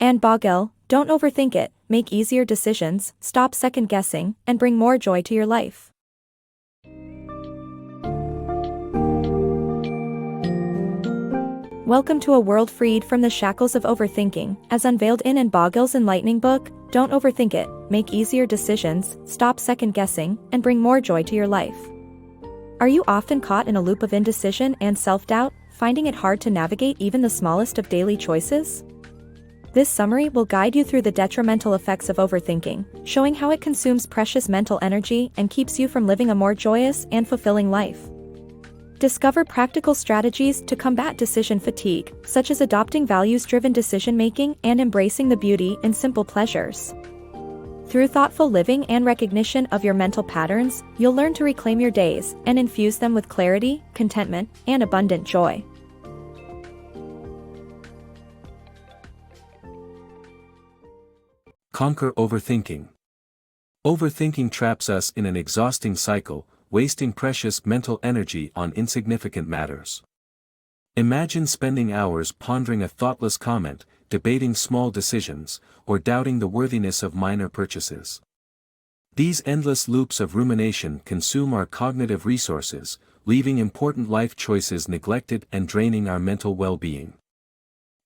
Anne Bogel, don't overthink it, make easier decisions, stop second guessing, and bring more joy to your life. Welcome to a world freed from the shackles of overthinking, as unveiled in Anne Bogel's enlightening book, Don't Overthink It, Make Easier Decisions, Stop Second Guessing, and Bring More Joy to Your Life. Are you often caught in a loop of indecision and self-doubt, finding it hard to navigate even the smallest of daily choices? This summary will guide you through the detrimental effects of overthinking, showing how it consumes precious mental energy and keeps you from living a more joyous and fulfilling life. Discover practical strategies to combat decision fatigue, such as adopting values-driven decision-making and embracing the beauty in simple pleasures. Through thoughtful living and recognition of your mental patterns, you'll learn to reclaim your days and infuse them with clarity, contentment, and abundant joy. Conquer overthinking. Overthinking traps us in an exhausting cycle, wasting precious mental energy on insignificant matters. Imagine spending hours pondering a thoughtless comment, debating small decisions, or doubting the worthiness of minor purchases. These endless loops of rumination consume our cognitive resources, leaving important life choices neglected and draining our mental well-being.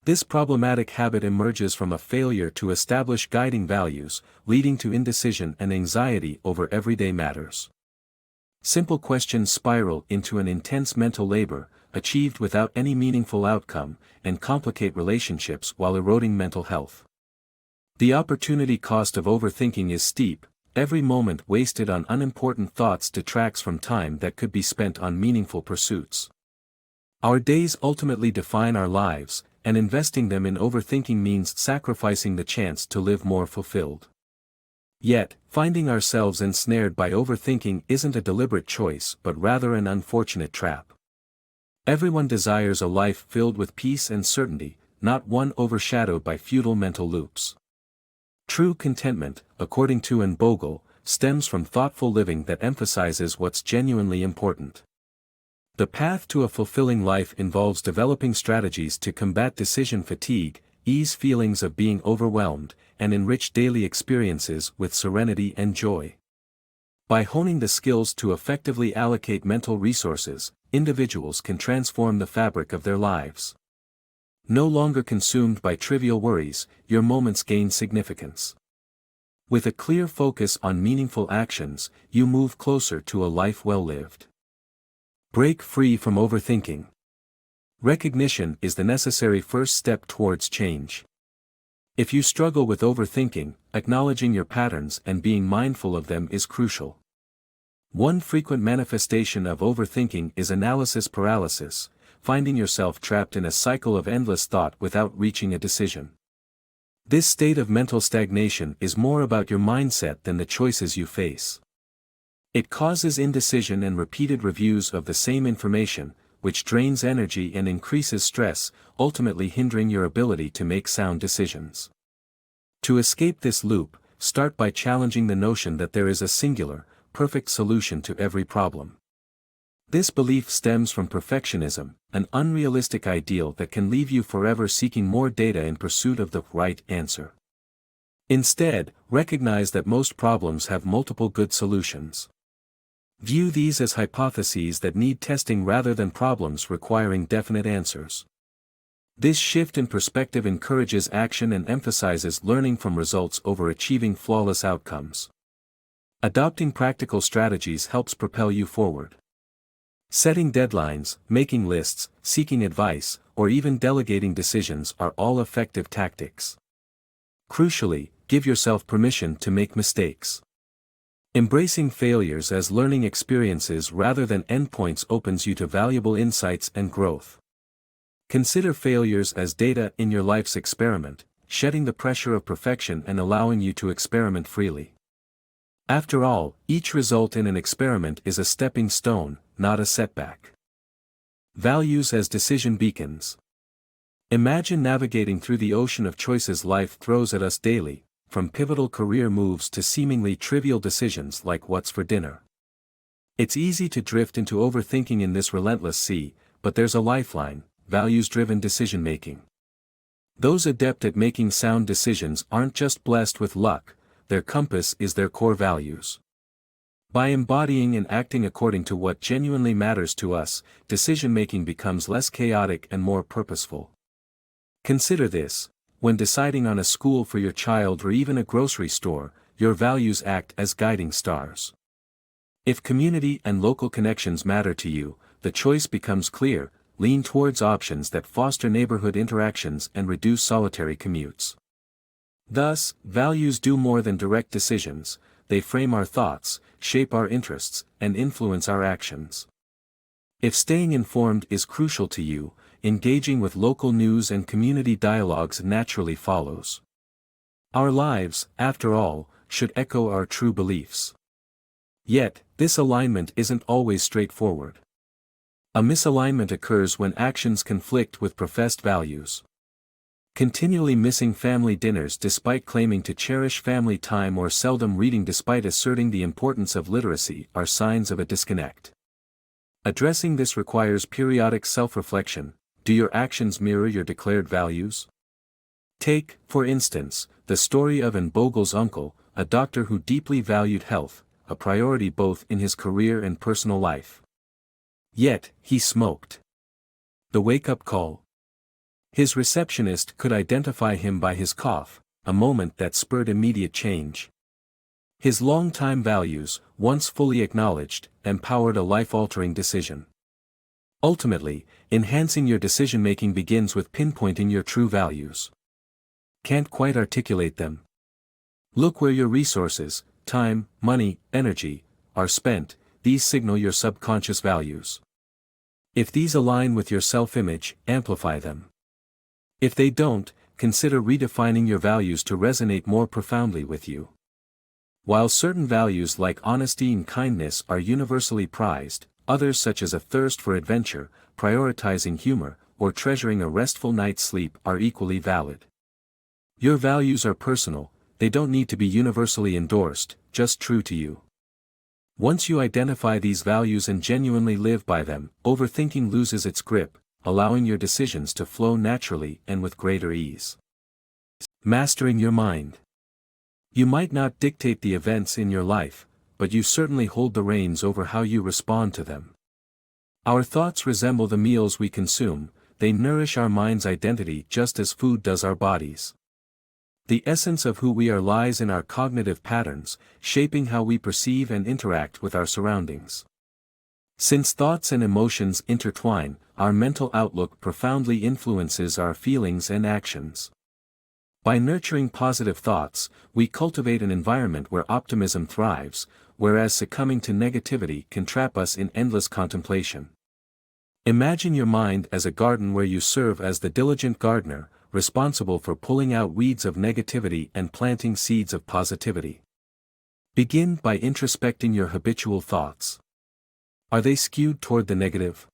This problematic habit emerges from a failure to establish guiding values, leading to indecision and anxiety over everyday matters. Simple questions spiral into an intense mental labor, achieved without any meaningful outcome, and complicate relationships while eroding mental health. The opportunity cost of overthinking is steep. Every moment wasted on unimportant thoughts detracts from time that could be spent on meaningful pursuits. Our days ultimately define our lives, and investing them in overthinking means sacrificing the chance to live more fulfilled. Yet, finding ourselves ensnared by overthinking isn't a deliberate choice but rather an unfortunate trap. Everyone desires a life filled with peace and certainty, not one overshadowed by futile mental loops. True contentment, according to Anne Bogel, stems from thoughtful living that emphasizes what's genuinely important. The path to a fulfilling life involves developing strategies to combat decision fatigue, ease feelings of being overwhelmed, and enrich daily experiences with serenity and joy. By honing the skills to effectively allocate mental resources, individuals can transform the fabric of their lives. No longer consumed by trivial worries, your moments gain significance. With a clear focus on meaningful actions, you move closer to a life well lived. Break free from overthinking. Recognition is the necessary first step towards change. If you struggle with overthinking, acknowledging your patterns and being mindful of them is crucial. One frequent manifestation of overthinking is analysis paralysis, finding yourself trapped in a cycle of endless thought without reaching a decision. This state of mental stagnation is more about your mindset than the choices you face. It causes indecision and repeated reviews of the same information, which drains energy and increases stress, ultimately hindering your ability to make sound decisions. To escape this loop, start by challenging the notion that there is a singular, perfect solution to every problem. This belief stems from perfectionism, an unrealistic ideal that can leave you forever seeking more data in pursuit of the right answer. Instead, recognize that most problems have multiple good solutions. View these as hypotheses that need testing rather than problems requiring definite answers. This shift in perspective encourages action and emphasizes learning from results over achieving flawless outcomes. Adopting practical strategies helps propel you forward. Setting deadlines, making lists, seeking advice, or even delegating decisions are all effective tactics. Crucially, give yourself permission to make mistakes. Embracing failures as learning experiences rather than endpoints opens you to valuable insights and growth. Consider failures as data in your life's experiment, shedding the pressure of perfection and allowing you to experiment freely. After all, each result in an experiment is a stepping stone, not a setback. Values as decision beacons. Imagine navigating through the ocean of choices life throws at us daily, from pivotal career moves to seemingly trivial decisions like what's for dinner. It's easy to drift into overthinking in this relentless sea, but there's a lifeline: values-driven decision-making. Those adept at making sound decisions aren't just blessed with luck, their compass is their core values. By embodying and acting according to what genuinely matters to us, decision-making becomes less chaotic and more purposeful. Consider this: when deciding on a school for your child or even a grocery store, your values act as guiding stars. If community and local connections matter to you, the choice becomes clear: lean towards options that foster neighborhood interactions and reduce solitary commutes. Thus, values do more than direct decisions. They frame our thoughts, shape our interests, and influence our actions. If staying informed is crucial to you, engaging with local news and community dialogues naturally follows. Our lives, after all, should echo our true beliefs. Yet, this alignment isn't always straightforward. A misalignment occurs when actions conflict with professed values. Continually missing family dinners despite claiming to cherish family time, or seldom reading despite asserting the importance of literacy, are signs of a disconnect. Addressing this requires periodic self-reflection. Do your actions mirror your declared values? Take, for instance, the story of Anne Bogel's uncle, a doctor who deeply valued health, a priority both in his career and personal life. Yet, he smoked. The wake-up call. His receptionist could identify him by his cough, a moment that spurred immediate change. His long-time values, once fully acknowledged, empowered a life-altering decision. Ultimately, enhancing your decision-making begins with pinpointing your true values. Can't quite articulate them? Look where your resources, time, money, energy, are spent. These signal your subconscious values. If these align with your self-image, amplify them. If they don't, consider redefining your values to resonate more profoundly with you. While certain values like honesty and kindness are universally prized, others, such as a thirst for adventure, prioritizing humor, or treasuring a restful night's sleep, are equally valid. Your values are personal; they don't need to be universally endorsed, just true to you. Once you identify these values and genuinely live by them, overthinking loses its grip, allowing your decisions to flow naturally and with greater ease. Mastering your mind. You might not dictate the events in your life, but you certainly hold the reins over how you respond to them. Our thoughts resemble the meals we consume; they nourish our mind's identity just as food does our bodies. The essence of who we are lies in our cognitive patterns, shaping how we perceive and interact with our surroundings. Since thoughts and emotions intertwine, our mental outlook profoundly influences our feelings and actions. By nurturing positive thoughts, we cultivate an environment where optimism thrives, whereas succumbing to negativity can trap us in endless contemplation. Imagine your mind as a garden where you serve as the diligent gardener, responsible for pulling out weeds of negativity and planting seeds of positivity. Begin by introspecting your habitual thoughts. Are they skewed toward the negative?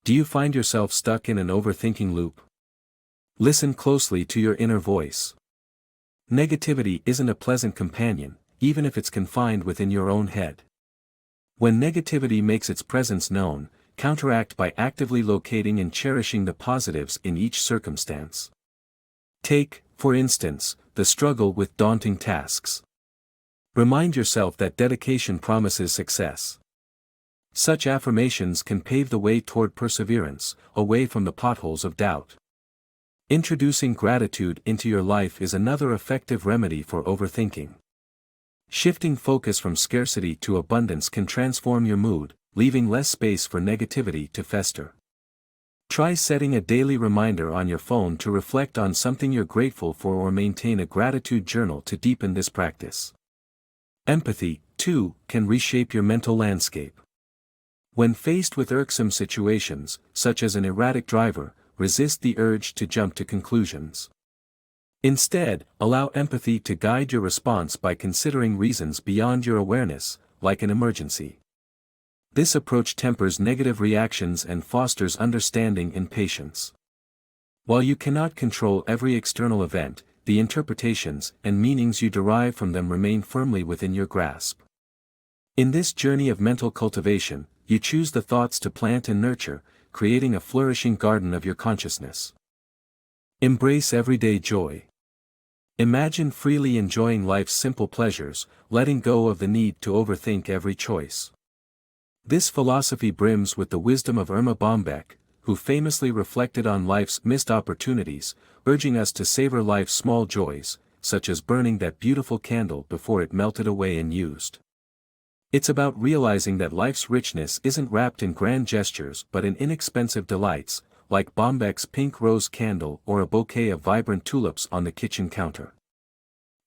Do you find yourself stuck in an overthinking loop? Listen closely to your inner voice. Negativity isn't a pleasant companion, even if it's confined within your own head. When negativity makes its presence known, counteract by actively locating and cherishing the positives in each circumstance. Take, for instance, the struggle with daunting tasks. Remind yourself that dedication promises success. Such affirmations can pave the way toward perseverance, away from the potholes of doubt. Introducing gratitude into your life is another effective remedy for overthinking. Shifting focus from scarcity to abundance can transform your mood, leaving less space for negativity to fester. Try setting a daily reminder on your phone to reflect on something you're grateful for, or maintain a gratitude journal to deepen this practice. Empathy, too, can reshape your mental landscape. When faced with irksome situations, such as an erratic driver, resist the urge to jump to conclusions. Instead, allow empathy to guide your response by considering reasons beyond your awareness, like an emergency. This approach tempers negative reactions and fosters understanding and patience. While you cannot control every external event, the interpretations and meanings you derive from them remain firmly within your grasp. In this journey of mental cultivation, you choose the thoughts to plant and nurture, creating a flourishing garden of your consciousness. Embrace everyday joy. Imagine freely enjoying life's simple pleasures, letting go of the need to overthink every choice. This philosophy brims with the wisdom of Erma Bombeck, who famously reflected on life's missed opportunities, urging us to savor life's small joys, such as burning that beautiful candle before it melted away and used. It's about realizing that life's richness isn't wrapped in grand gestures but in inexpensive delights, like Bombeck's pink rose candle or a bouquet of vibrant tulips on the kitchen counter.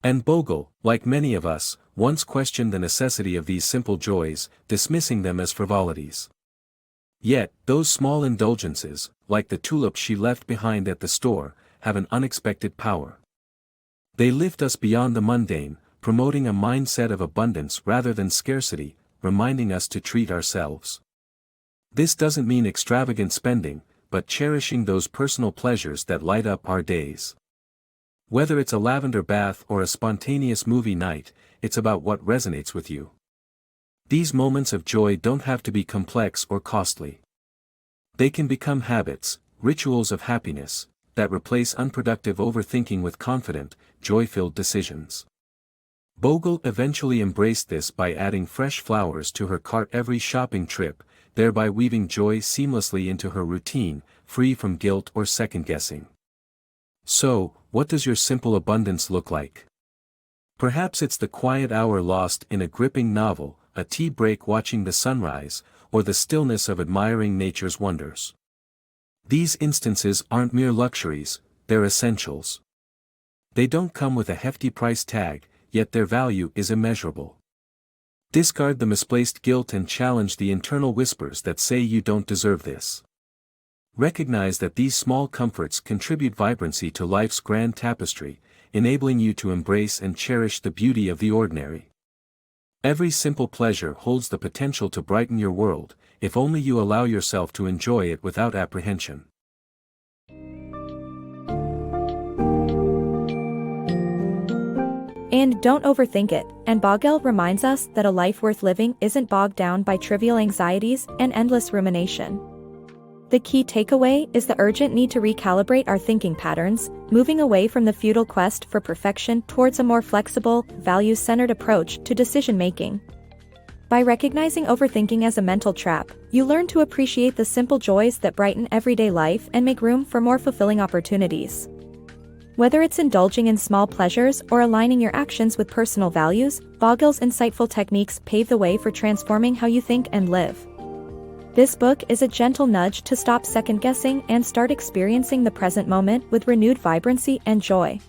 Anne Bogel, like many of us, once questioned the necessity of these simple joys, dismissing them as frivolities. Yet, those small indulgences, like the tulips she left behind at the store, have an unexpected power. They lift us beyond the mundane, promoting a mindset of abundance rather than scarcity, reminding us to treat ourselves. This doesn't mean extravagant spending, but cherishing those personal pleasures that light up our days. Whether it's a lavender bath or a spontaneous movie night, it's about what resonates with you. These moments of joy don't have to be complex or costly. They can become habits, rituals of happiness, that replace unproductive overthinking with confident, joy-filled decisions. Bogel eventually embraced this by adding fresh flowers to her cart every shopping trip, thereby weaving joy seamlessly into her routine, free from guilt or second-guessing. So, what does your simple abundance look like? Perhaps it's the quiet hour lost in a gripping novel, a tea break watching the sunrise, or the stillness of admiring nature's wonders. These instances aren't mere luxuries, they're essentials. They don't come with a hefty price tag, yet their value is immeasurable. Discard the misplaced guilt and challenge the internal whispers that say you don't deserve this. Recognize that these small comforts contribute vibrancy to life's grand tapestry, enabling you to embrace and cherish the beauty of the ordinary. Every simple pleasure holds the potential to brighten your world, if only you allow yourself to enjoy it without apprehension. And don't overthink it. Anne Bogel reminds us that a life worth living isn't bogged down by trivial anxieties and endless rumination. The key takeaway is the urgent need to recalibrate our thinking patterns, moving away from the futile quest for perfection towards a more flexible, values-centered approach to decision-making. By recognizing overthinking as a mental trap, you learn to appreciate the simple joys that brighten everyday life and make room for more fulfilling opportunities. Whether it's indulging in small pleasures or aligning your actions with personal values, Bogel's insightful techniques pave the way for transforming how you think and live. This book is a gentle nudge to stop second-guessing and start experiencing the present moment with renewed vibrancy and joy.